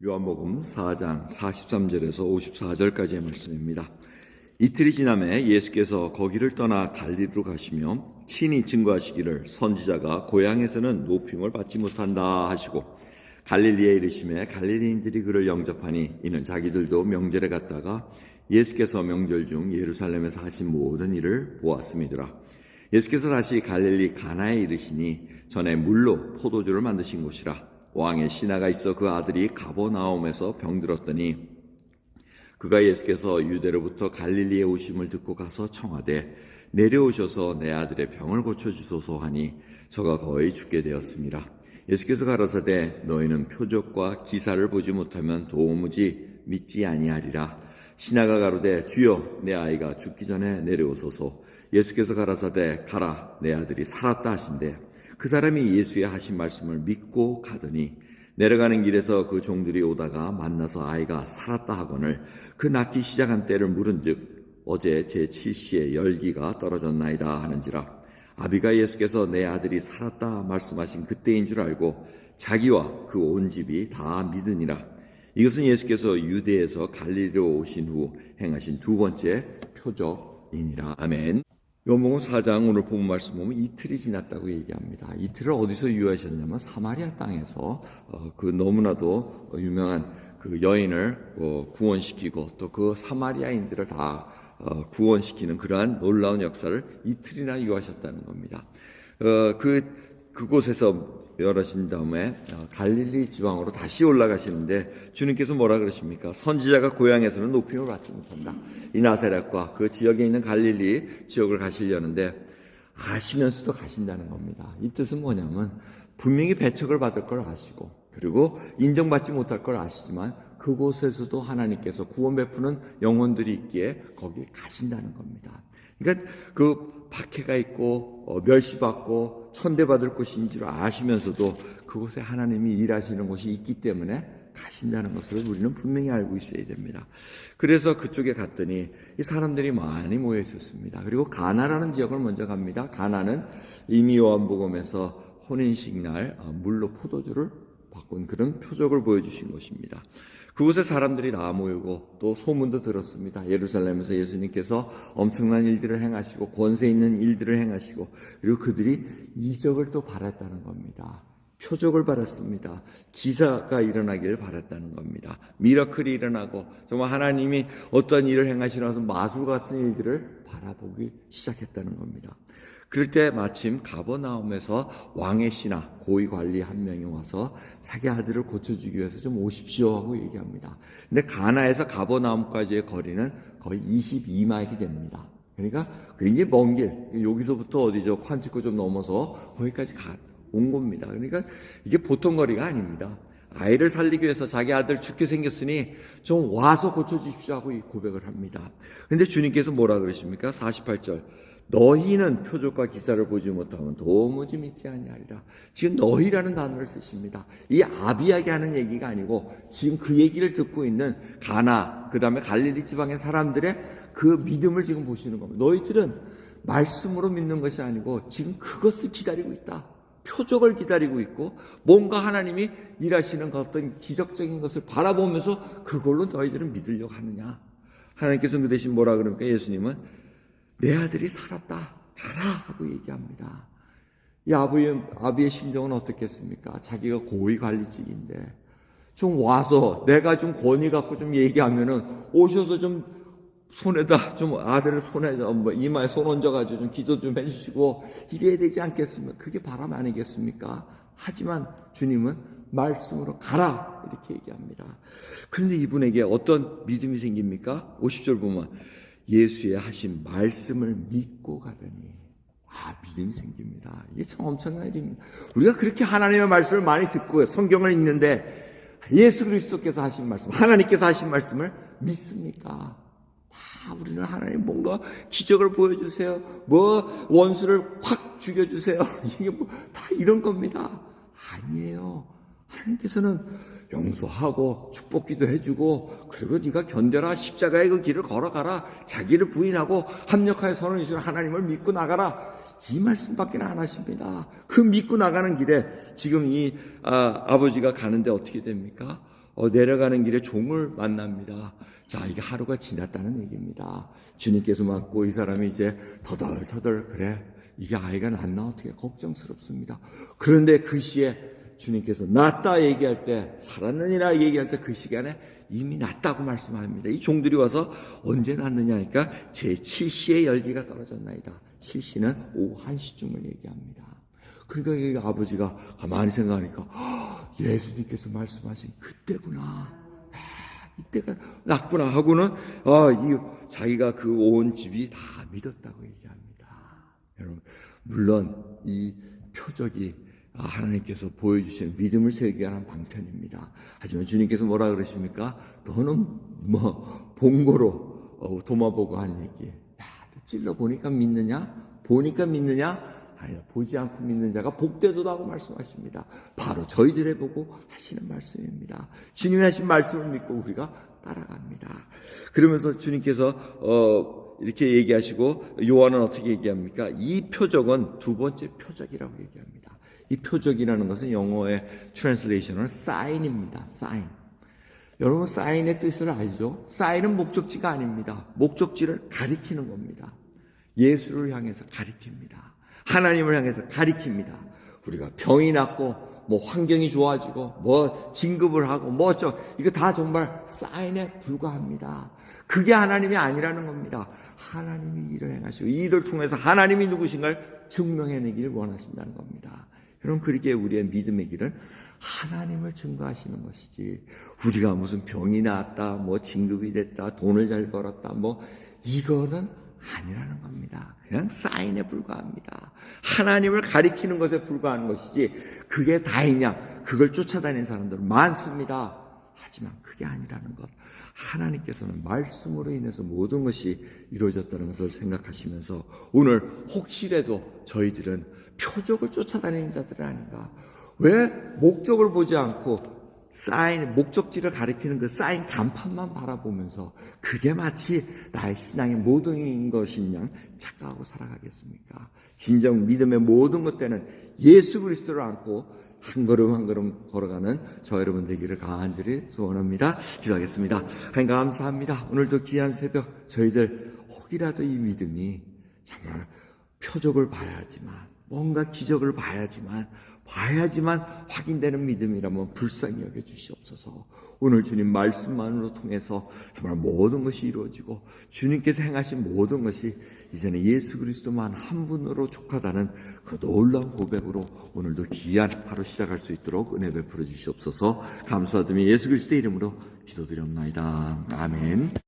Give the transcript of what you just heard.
요한복음 4장 43절에서 54절까지의 말씀입니다. 이틀이 지남에 예수께서 거기를 떠나 갈릴리로 가시며 친히 증거하시기를 선지자가 고향에서는 높임을 받지 못한다 하시고 갈릴리에 이르심에 갈릴리인들이 그를 영접하니 이는 자기들도 명절에 갔다가 예수께서 명절 중 예루살렘에서 하신 모든 일을 보았음이더라. 예수께서 다시 갈릴리 가나에 이르시니 전에 물로 포도주를 만드신 곳이라. 왕의 신하가 있어 그 아들이 가버나움에서 병들었더니 그가 예수께서 유대로부터 갈릴리에 오심을 듣고 가서 청하되 내려오셔서 내 아들의 병을 고쳐주소서 하니 저가 거의 죽게 되었습니다. 예수께서 가라사대 너희는 표적과 기사를 보지 못하면 도무지 믿지 아니하리라. 신하가 가로되 주여 내 아이가 죽기 전에 내려오소서. 예수께서 가라사대 가라 내 아들이 살았다 하신대 그 사람이 예수의 하신 말씀을 믿고 가더니 내려가는 길에서 그 종들이 오다가 만나서 아이가 살았다 하거늘 그 낳기 시작한 때를 물은즉 어제 제7시에 열기가 떨어졌나이다 하는지라. 아비가 예수께서 내 아들이 살았다 말씀하신 그때인 줄 알고 자기와 그 온 집이 다 믿으니라. 이것은 예수께서 유대에서 갈릴리로 오신 후 행하신 두 번째 표적이니라. 아멘. 요한복음 4장 오늘 본 말씀 보면 이틀이 지났다고 얘기합니다. 이틀을 어디서 유하셨냐면 사마리아 땅에서 그 너무나도 유명한 그 여인을 구원시키고 또 그 사마리아인들을 다 구원시키는 그러한 놀라운 역사를 이틀이나 유하셨다는 겁니다. 그곳에서 열어신 다음에 갈릴리 지방으로 다시 올라가시는데 주님께서 뭐라 그러십니까? 선지자가 고향에서는 높임을 받지 못한다. 이 나사렛과 그 지역에 있는 갈릴리 지역을 가시려는데 아시면서도 가신다는 겁니다. 이 뜻은 뭐냐면 분명히 배척을 받을 걸 아시고 그리고 인정받지 못할 걸 아시지만 그곳에서도 하나님께서 구원 베푸는 영혼들이 있기에 거기 가신다는 겁니다. 그러니까 그 박해가 있고 멸시받고 천대받을 곳인 줄 아시면서도 그곳에 하나님이 일하시는 곳이 있기 때문에 가신다는 것을 우리는 분명히 알고 있어야 됩니다. 그래서 그쪽에 갔더니 이 사람들이 많이 모여 있었습니다. 그리고 가나라는 지역을 먼저 갑니다. 가나는 이미 요한복음에서 혼인식 날 물로 포도주를 바꾼 그런 표적을 보여주신 것입니다. 그곳에 사람들이 다 모이고 또 소문도 들었습니다. 예루살렘에서 예수님께서 엄청난 일들을 행하시고 권세 있는 일들을 행하시고 그리고 그들이 이적을 또 바랐다는 겁니다. 표적을 바랐습니다. 기사가 일어나기를 바랐다는 겁니다. 미러클이 일어나고 정말 하나님이 어떤 일을 행하시면서 마술 같은 일들을 바라보기 시작했다는 겁니다. 그럴 때 마침 가버나움에서 왕의 신하 고위 관리 한 명이 와서 자기 아들을 고쳐주기 위해서 좀 오십시오 하고 얘기합니다. 근데 가나에서 가버나움까지의 거리는 거의 22마일이 됩니다. 그러니까 굉장히 먼 길, 여기서부터 어디죠? ኳ티코 좀 넘어서 거기까지 온 겁니다. 그러니까 이게 보통 거리가 아닙니다. 아이를 살리기 위해서 자기 아들 죽게 생겼으니 좀 와서 고쳐주십시오 하고 이 고백을 합니다. 그런데 주님께서 뭐라 그러십니까? 48절. 너희는 표적과 기사를 보지 못하면 도무지 믿지 아니하리라. 지금 너희라는 단어를 쓰십니다. 이 아비에게 하는 얘기가 아니고 지금 그 얘기를 듣고 있는 가나 그 다음에 갈릴리 지방의 사람들의 그 믿음을 지금 보시는 겁니다. 너희들은 말씀으로 믿는 것이 아니고 지금 그것을 기다리고 있다. 표적을 기다리고 있고 뭔가 하나님이 일하시는 어떤 기적적인 것을 바라보면서 그걸로 너희들은 믿으려고 하느냐. 하나님께서 그 대신 뭐라 그러니까 예수님은 내 아들이 살았다. 가라 하고 얘기합니다. 이 아비의 심정은 어떻겠습니까? 자기가 고위 관리직인데 좀 와서 내가 좀 권위 갖고 좀 얘기하면은 오셔서 좀 손에다 좀 아들을 손에다 이마에 손 얹어가지고 좀 기도 좀 해주시고 이래야 되지 않겠습니까? 그게 바람 아니겠습니까? 하지만 주님은 말씀으로 가라 이렇게 얘기합니다. 그런데 이분에게 어떤 믿음이 생깁니까? 50절 보면 예수의 하신 말씀을 믿고 가더니 믿음이 생깁니다. 이게 참 엄청난 일입니다. 우리가 그렇게 하나님의 말씀을 많이 듣고 성경을 읽는데 예수 그리스도께서 하신 말씀, 하나님께서 하신 말씀을 믿습니까? 다 우리는 하나님 뭔가 기적을 보여주세요. 뭐 원수를 확 죽여주세요. 이게 다 이런 겁니다. 아니에요. 하나님께서는 용서하고 축복기도 해주고 그리고 네가 견뎌라 십자가의 그 길을 걸어가라 자기를 부인하고 합력하여 선을 이루시는 하나님을 믿고 나가라 이 말씀밖에 안 하십니다. 그 믿고 나가는 길에 지금 이 아버지가 가는데 어떻게 됩니까? 내려가는 길에 종을 만납니다. 자, 이게 하루가 지났다는 얘기입니다. 주님께서 맞고 이 사람이 이제 터덜터덜 그래 이게 아이가 낳나 어떻게 걱정스럽습니다. 그런데 그 시에 주님께서 낳았다 얘기할 때 살았느니라 얘기할 때 그 시간에 이미 낳았다고 말씀합니다. 이 종들이 와서 언제 낳느냐니까 제7시에 열기가 떨어졌나이다. 7시는 오후 1시쯤을 얘기합니다. 그러니까 이 아버지가 가만히 생각하니까 예수님께서 말씀하신 그때구나. 이때가 났구나 하고는 자기가 그 온 집이 다 믿었다고 얘기합니다. 여러분, 물론 이 표적이 하나님께서 보여주시는 믿음을 세우기 위한 방편입니다. 하지만 주님께서 뭐라 그러십니까? 너는 본고로 도마보고 한 얘기. 찔러 보니까 믿느냐? 보니까 믿느냐? 아니, 보지 않고 믿는 자가 복되도다고 말씀하십니다. 바로 저희들의 보고 하시는 말씀입니다. 주님이 하신 말씀을 믿고 우리가 따라갑니다. 그러면서 주님께서 이렇게 얘기하시고 요한은 어떻게 얘기합니까? 이 표적은 두 번째 표적이라고 얘기합니다. 이 표적이라는 것은 영어의 트랜슬레이션은 사인입니다. 사인. 여러분 사인의 뜻을 알죠? 사인은 목적지가 아닙니다. 목적지를 가리키는 겁니다. 예수를 향해서 가리킵니다. 하나님을 향해서 가리킵니다. 우리가 병이 낫고 환경이 좋아지고 진급을 하고 이거 다 정말 사인에 불과합니다. 그게 하나님이 아니라는 겁니다. 하나님이 일을 행하시고 이 일을 통해서 하나님이 누구신가를 증명해내기를 원하신다는 겁니다. 여러분 그렇게 우리의 믿음의 길은 하나님을 증거하시는 것이지 우리가 무슨 병이 나았다 진급이 됐다 돈을 잘 벌었다 이거는 아니라는 겁니다. 그냥 사인에 불과합니다. 하나님을 가리키는 것에 불과한 것이지 그게 다이냐 그걸 쫓아다니는 사람들은 많습니다. 하지만 그게 아니라는 것. 하나님께서는 말씀으로 인해서 모든 것이 이루어졌다는 것을 생각하시면서 오늘 혹시라도 저희들은 표적을 쫓아다니는 자들은 아닌가. 왜 목적을 보지 않고 사인, 목적지를 가리키는 그 사인 간판만 바라보면서 그게 마치 나의 신앙의 모든 것인 양 착각하고 살아가겠습니까? 진정 믿음의 모든 것들은 예수 그리스도를 안고 한 걸음 한 걸음 걸어가는 저 여러분 되기를 간절히 소원합니다. 기도하겠습니다. 하나님 감사합니다. 오늘도 귀한 새벽 저희들 혹이라도 이 믿음이 정말 표적을 봐야지만 뭔가 기적을 봐야지만 확인되는 믿음이라면 불쌍히 여겨주시옵소서. 오늘 주님 말씀만으로 통해서 정말 모든 것이 이루어지고 주님께서 행하신 모든 것이 이제는 예수 그리스도만 한 분으로 족하다는 그 놀라운 고백으로 오늘도 귀한 하루 시작할 수 있도록 은혜 베풀어 주시옵소서. 감사드리며 예수 그리스도의 이름으로 기도드리옵나이다. 아멘.